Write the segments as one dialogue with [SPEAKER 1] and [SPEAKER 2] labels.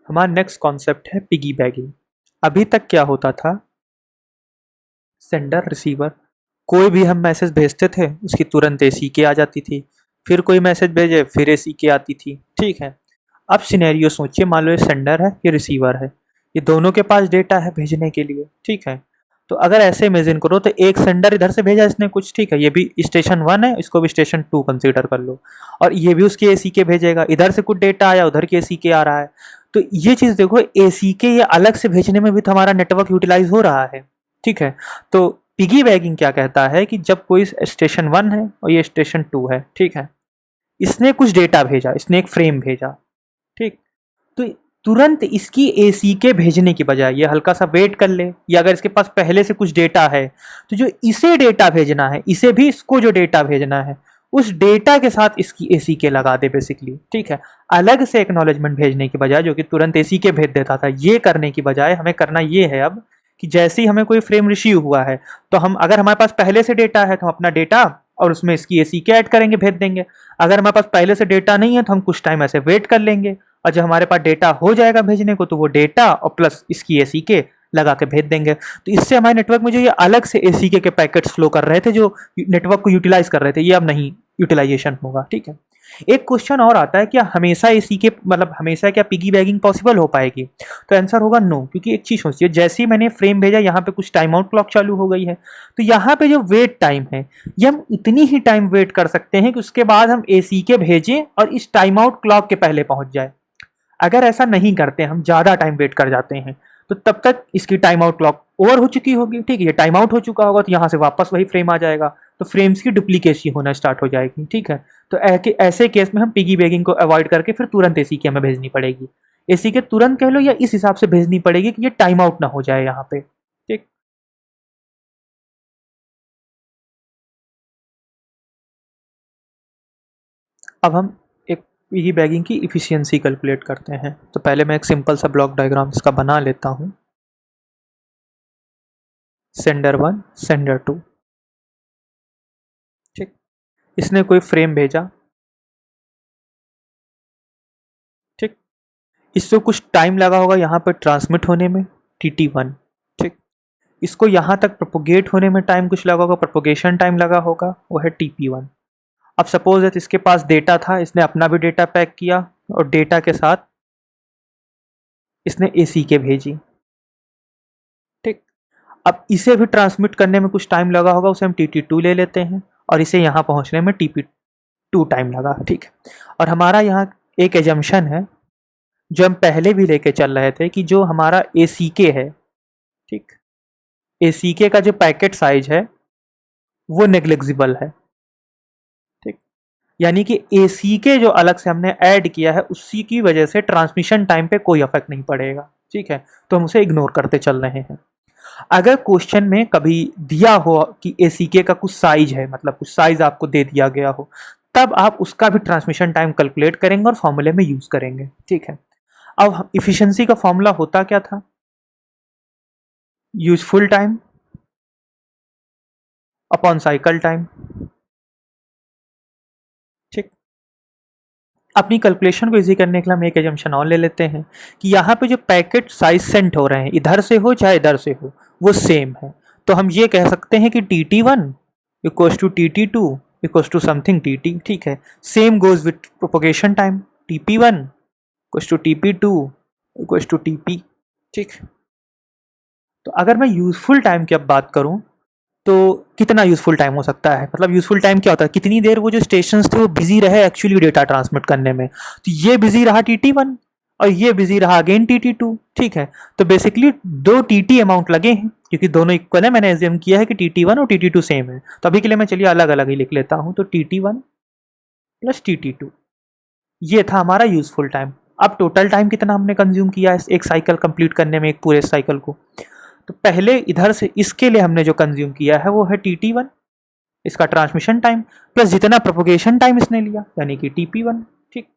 [SPEAKER 1] हमारा next concept है piggy bagging. अभी तक क्या होता था, सेंडर रिसीवर कोई भी हम मैसेज भेजते थे उसकी तुरंत एसीके आ जाती थी, फिर कोई मैसेज भेजे फिर एसीके आती थी। ठीक है, अब सिनेरियो सोचिए, मान लो ये सेंडर है ये रिसीवर है, ये दोनों के पास डेटा है भेजने के लिए। ठीक है, तो अगर ऐसे इमेजिन करो तो एक सेंडर इधर से भेजा इसने कुछ, ठीक है, ये भी स्टेशन 1 है, इसको भी स्टेशन 2 कंसीडर कर लो, और ये भी उसकी एसीके भेजेगा, इधर से कुछ डेटा आया उधर की एसीके आ रहा है। तो ये चीज देखो, एसीके ये अलग से भेजने में भी तो हमारा नेटवर्क यूटिलाइज हो रहा है। ठीक है, तो पिगी बैगिंग क्या कहता है कि जब कोई स्टेशन 1 है और ये स्टेशन 2 है, ठीक है, इसने कुछ डेटा भेजा, इसने एक फ्रेम भेजा, ठीक, तो तुरंत इसकी एसीके भेजने की बजाय ये हल्का सा वेट कर ले, या अगर इसके पास पहले से कुछ डेटा है तो जो इसे डेटा भेजना है, इसे भी इसको जो डेटा भेजना है उस डेटा के साथ इसकी एसीके लगा दे बेसिकली। ठीक है, अलग से एक्नॉलेजमेंट भेजने की बजाय, जो कि तुरंत एसीके भेज देता था, ये करने की बजाय हमें करना ये है अब कि जैसे ही हमें कोई फ्रेम रिसीव हुआ है तो हम, अगर हमारे पास पहले से डेटा है तो हम अपना डेटा और उसमें इसकी एसीके ऐड करेंगे, भेज देंगे। अगर हमारे पास पहले से डेटा नहीं है तो हम कुछ टाइम ऐसे वेट कर लेंगे, और जब हमारे पास डेटा हो जाएगा भेजने को तो वो डेटा और प्लस इसकी एसीके लगा के भेज देंगे। तो इससे हमारे नेटवर्क में जो ये अलग से एसीके के पैकेट्स फ्लो कर रहे थे, जो नेटवर्क को यूटिलाइज कर रहे थे, ये अब नहीं यूटिलाइजेशन होगा। ठीक है, एक क्वेश्चन और आता है, क्या हमेशा एसीके, मतलब हमेशा क्या पिगी बैगिंग पॉसिबल हो पाएगी? तो आंसर होगा नो, क्योंकि एक चीज सोचिए, जैसे ही मैंने फ्रेम भेजा यहाँ पे कुछ टाइम आउट क्लॉक चालू हो गई है, तो यहाँ पे जो वेट टाइम है ये हम इतनी ही टाइम वेट कर सकते हैं कि उसके बाद हम एसीके भेजें और इस टाइम आउट क्लॉक के पहले पहुंच जाए। अगर ऐसा नहीं करते, हम ज़्यादा टाइम वेट कर जाते हैं, तो तब तक इसकी टाइम आउट क्लॉक ओवर हो चुकी होगी। ठीक है, ये टाइम आउट हो चुका होगा तो यहाँ से वापस वही फ्रेम आ जाएगा, तो फ्रेम्स की डुप्लीकेसी होना स्टार्ट हो जाएगी। ठीक है, तो ऐसे केस में हम पिगी बैगिंग को अवॉइड करके फिर तुरंत एसीके हमें भेजनी पड़ेगी। एसीके तुरंत कह लो या इस हिसाब से भेजनी पड़ेगी कि ये टाइम आउट ना हो जाए यहाँ पे। ठीक, अब हम एक पिगी बैगिंग की इफिशियंसी कैलकुलेट करते हैं। तो पहले मैं एक सिंपल सा ब्लॉक डायग्राम इसका बना लेता हूँ। सेंडर 1, सेंडर 2, ठीक, इसने कोई फ्रेम भेजा, ठीक, इससे कुछ टाइम लगा होगा यहाँ पर ट्रांसमिट होने में, TT1, ठीक, इसको यहाँ तक प्रोपोगेट होने में टाइम कुछ लगा होगा, प्रोपोगेशन टाइम लगा होगा, वो है TP1। अब सपोज दैट इसके पास डेटा था, इसने अपना भी डेटा पैक किया और डेटा के साथ इसने ACK भेजी। ठीक, अब इसे भी ट्रांसमिट करने में कुछ टाइम लगा होगा, उसे हम TT2 ले लेते हैं, और इसे यहाँ पहुँचने में TP2 टाइम लगा। ठीक है, और हमारा यहाँ एक एजम्पशन है जो हम पहले भी लेके चल रहे थे कि जो हमारा ACK है, ठीक, ACK का जो पैकेट साइज है वो नेग्लिजिबल है। ठीक, यानी कि ACK जो अलग से हमने ऐड किया है उसी की वजह से ट्रांसमिशन टाइम पे कोई इफेक्ट नहीं पड़ेगा। ठीक है, तो हम उसे इग्नोर करते चल रहे हैं। अगर क्वेश्चन में कभी दिया हो कि ACK का कुछ साइज है, मतलब कुछ साइज आपको दे दिया गया हो, तब आप उसका भी ट्रांसमिशन टाइम कैलकुलेट करेंगे और फॉर्मूले में यूज करेंगे। ठीक है, अब इफिशियंसी का फॉर्मूला होता क्या था? Useful time upon cycle time. ठीक, अपनी कैलकुलेशन को इजी करने के लिए हम एक एजम्पशन और ले लेते हैं कि यहाँ पे जो पैकेट साइज सेंड हो रहे हैं, इधर से हो चाहे इधर से हो, वो सेम है। तो हम ये कह सकते हैं कि TT1 equals to TT2 equals to something TT। ठीक है, same goes with propagation time, TP1 equals to TP2 equals to TP। ठीक, तो अगर मैं यूजफुल टाइम की अब बात करूँ तो कितना यूजफुल टाइम हो सकता है, मतलब यूजफुल टाइम क्या होता है, कितनी देर वो जो स्टेशन थे वो बिजी रहे एक्चुअली डेटा ट्रांसमिट करने में। तो ये बिजी रहा TT1 और ये बिजी रहा अगेन TT2। ठीक है, तो बेसिकली दो TT अमाउंट लगे हैं, क्योंकि दोनों इक्वल है, मैंने एज्यूम किया है कि TT1 और TT2 सेम है। तो अभी के लिए मैं चलिए अलग अलग ही लिख लेता हूँ, तो TT1 प्लस TT2, ये था हमारा यूजफुल टाइम। अब टोटल टाइम कितना हमने कंज्यूम किया है एक साइकिल कंप्लीट करने में, एक पूरे साइकिल को? तो पहले इधर से इसके लिए हमने जो कंज्यूम किया है वो है TT1, इसका ट्रांसमिशन टाइम, प्लस जितना प्रोपोगेशन टाइम इसने लिया यानी कि TP1। ठीक,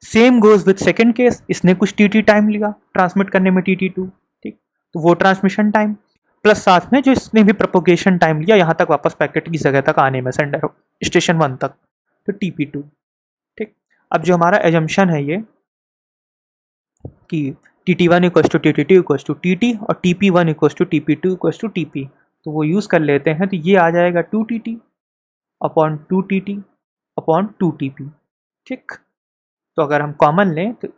[SPEAKER 1] same goes with second case, इसने कुछ TT टाइम लिया ट्रांसमिट करने में, TT2। ठीक, तो वो ट्रांसमिशन टाइम प्लस साथ में जो इसने भी प्रोपोगेशन टाइम लिया यहाँ तक वापस पैकेट की जगह तक आने में, सेंडर स्टेशन 1 तक, तो TP2। ठीक, अब जो हमारा एजम्पशन है ये कि TT1 equals to TT2 equals to TT और TP1 equals to TP2 equals to TP, तो वो यूज़ कर लेते हैं, तो ये आ जाएगा 2TT upon 2TT upon 2TP। ठीक, तो अगर हम कॉमन लें तो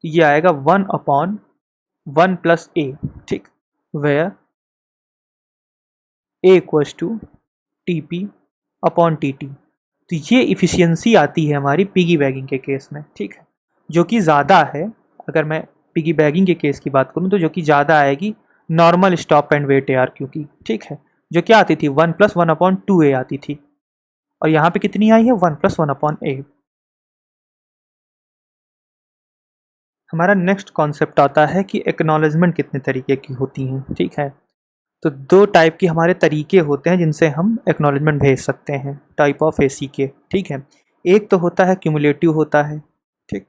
[SPEAKER 1] ये आएगा 1 अपॉन 1 प्लस ए। ठीक, where a equals to TP upon TT। तो ये इफ़िशियंसी आती है हमारी पिगी बैगिंग के केस में। ठीक है, जो कि ज़्यादा है। अगर मैं पिगी बैगिंग के केस की बात करूँ तो जो कि ज़्यादा आएगी normal stop and wait ARQ की। ठीक है, जो क्या आती थी 1 प्लस 1 अपॉन 2A आती थी, और यहाँ पे कितनी आई है 1 प्लस 1 अपॉन ए। हमारा नेक्स्ट कॉन्सेप्ट आता है कि एक्नॉलेजमेंट कितने तरीके की होती हैं। ठीक है, तो दो टाइप के हमारे तरीके होते हैं जिनसे हम एक्नॉलेजमेंट भेज सकते हैं, टाइप ऑफ ACK। ठीक है, एक तो होता है क्यूमुलेटिव होता है। ठीक,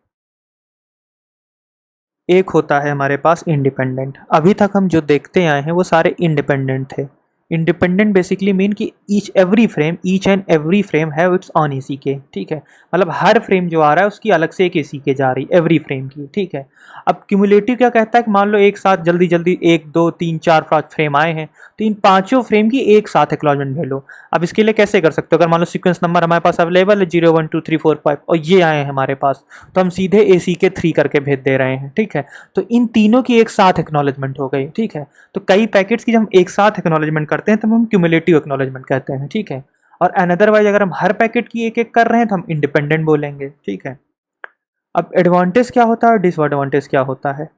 [SPEAKER 1] एक होता है हमारे पास इंडिपेंडेंट। अभी तक हम जो देखते आए हैं वो सारे इंडिपेंडेंट थे। इंडिपेंडेंट बेसिकली मीन कि each and every frame have it's on ACK। ठीक है, मतलब हर फ्रेम जो आ रहा है उसकी अलग से एक ACK जा रही है एवरी फ्रेम की। ठीक है, अब क्यूमुलेटिव क्या कहता है कि मान लो एक साथ जल्दी जल्दी 1 2 3 4 5 फ्रेम आए हैं, तो इन पांचों फ्रेम की एक साथ एक्नॉलेजमेंट भेज लो। अब इसके लिए कैसे कर सकते हो, अगर मान लो सीक्वेंस नंबर हमारे पास अवेलेबल है 0 1 2 3 4 5 और ये आए हैं हमारे पास, तो हम सीधे ACK 3 करके भेज दे रहे हैं। ठीक है, तो इन तीनों की एक साथ एक्नॉलेजमेंट हो गई। ठीक है, तो कई पैकेट्स की जब हम एक साथ एक्नॉलेजमेंट करते हैं तब हम क्यूमुलेटिव एक्नॉलेजमेंट कहते हैं। ठीक है, और अनदरवाइज अगर हम हर पैकेट की एक एक कर रहे हैं तो हम इंडिपेंडेंट बोलेंगे। ठीक है, अब एडवांटेज क्या होता है और डिसएडवांटेज क्या होता है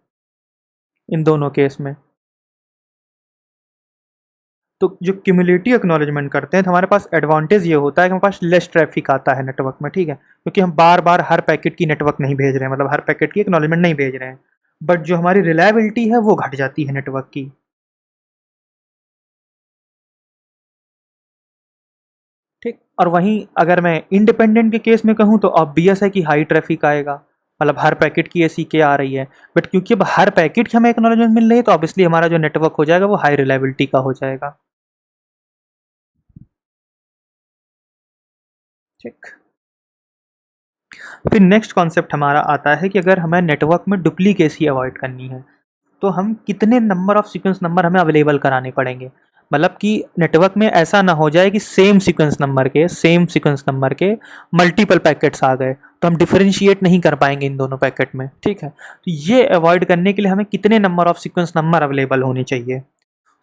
[SPEAKER 1] इन दोनों केस में। तो जो क्यूमुलेटिव एक्नॉलेजमेंट करते हैं तो हमारे पास एडवांटेज ये होता है कि हमारे पास लेस ट्रैफिक आता है नेटवर्क में। ठीक है, क्योंकि हम बार बार हर पैकेट की नेटवर्क नहीं भेज रहे हैं, मतलब हर पैकेट की एक्नॉलेजमेंट नहीं भेज रहे हैं, बट जो हमारी रिलायबिलिटी है वो घट जाती है नेटवर्क की। ठीक, और वहीं अगर मैं इंडिपेंडेंट के केस में कहूँ तो ऑब्वियस है कि हाई ट्रैफिक आएगा, मतलब हर पैकेट की ACK आ रही है, बट क्योंकि अब हर पैकेट की हमें एक्नॉलेजमेंट मिल रही है तो ऑब्वियसली हमारा जो नेटवर्क हो जाएगा वो हाई रिलायबिलिटी का हो जाएगा। ठीक, फिर नेक्स्ट कॉन्सेप्ट हमारा आता है कि अगर हमें नेटवर्क में डुप्लीकेसी अवॉइड करनी है तो हम कितने नंबर ऑफ सीक्वेंस नंबर हमें अवेलेबल कराने पड़ेंगे। मतलब कि नेटवर्क में ऐसा ना हो जाए कि सेम सीक्वेंस नंबर के मल्टीपल पैकेट्स आ गए तो हम डिफरेंशिएट नहीं कर पाएंगे इन दोनों पैकेट में। ठीक है, तो ये अवॉइड करने के लिए हमें कितने number of sequence number available होने चाहिए।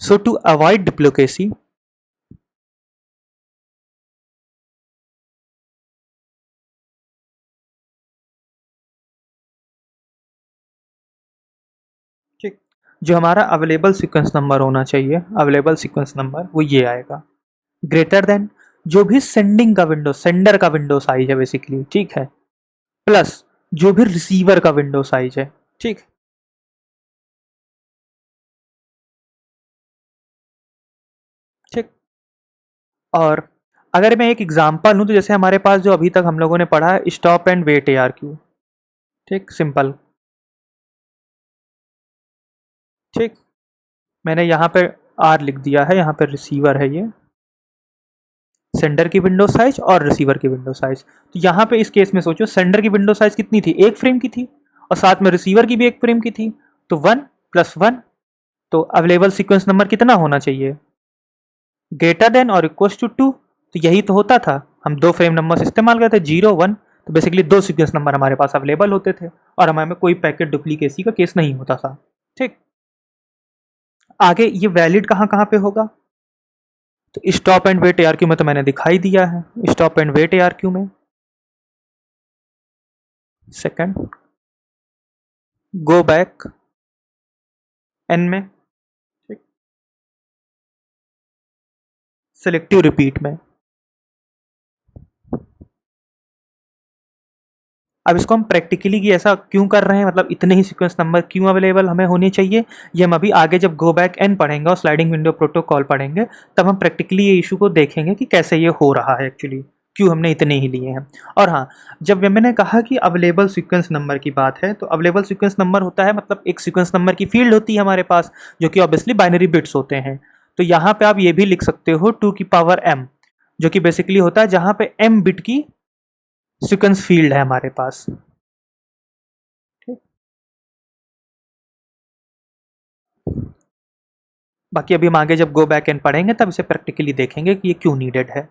[SPEAKER 1] सो टू अवॉइड डुप्लीकेसी, ठीक, जो हमारा अवेलेबल सीक्वेंस नंबर वो ये आएगा ग्रेटर देन जो भी सेंडर का विंडो साइज है बेसिकली। ठीक है, प्लस जो भी रिसीवर का विंडो साइज है। ठीक, ठीक, और अगर मैं एक एग्जांपल लूँ तो जैसे हमारे पास जो अभी तक हम लोगों ने पढ़ा है स्टॉप एंड वेट ARQ। ठीक, सिंपल। ठीक, मैंने यहाँ पे R लिख दिया है, यहाँ पे रिसीवर है ये, सेंडर की विंडो साइज और रिसीवर की विंडो साइज। तो यहाँ पे इस केस में सोचो सेंडर की विंडो साइज कितनी थी, एक फ्रेम की थी, और साथ में रिसीवर की भी एक फ्रेम की थी, तो 1 + 1, तो अवेलेबल सीक्वेंस नंबर कितना होना चाहिए, ग्रेटर देन और इक्वल्स टू 2। तो यही तो होता था, हम दो फ्रेम नंबर इस्तेमाल करते थे 0 1, तो बेसिकली दो सीक्वेंस नंबर हमारे पास अवेलेबल होते थे और हमारे में कोई पैकेट डुप्लीकेसी का केस नहीं होता था। ठीक, आगे ये वैलिड कहाँ कहाँ पे होगा, तो स्टॉप एंड वेट ARQ में तो मैंने दिखाई दिया है, स्टॉप एंड वेट ARQ में। सेकंड, गो बैक एन में। ठीक, सेलेक्टिव रिपीट में। अब इसको हम प्रैक्टिकली कि ऐसा क्यों कर रहे हैं, मतलब इतने ही सीक्वेंस नंबर क्यों अवेलेबल हमें होने चाहिए, ये हम अभी आगे जब गो बैक एन पढ़ेंगे और स्लाइडिंग विंडो प्रोटोकॉल पढ़ेंगे तब हम प्रैक्टिकली ये इशू को देखेंगे कि कैसे ये हो रहा है एक्चुअली, क्यों हमने इतने ही लिए हैं। और हाँ, जब मैंने कहा कि अवेलेबल सीक्वेंस नंबर की बात है, तो अवेलेबल सीक्वेंस नंबर होता है मतलब एक सीक्वेंस नंबर की फील्ड होती है हमारे पास जो कि ऑब्वियसली बाइनरी बिट्स होते हैं। तो यहाँ पे आप ये भी लिख सकते हो 2m, जो कि बेसिकली होता है जहाँ पे m बिट की सीक्वेंस फील्ड है हमारे पास। ठीक, बाकी अभी हम आगे जब गो बैक एंड पढ़ेंगे तब इसे प्रैक्टिकली देखेंगे कि ये क्यों नीडेड है।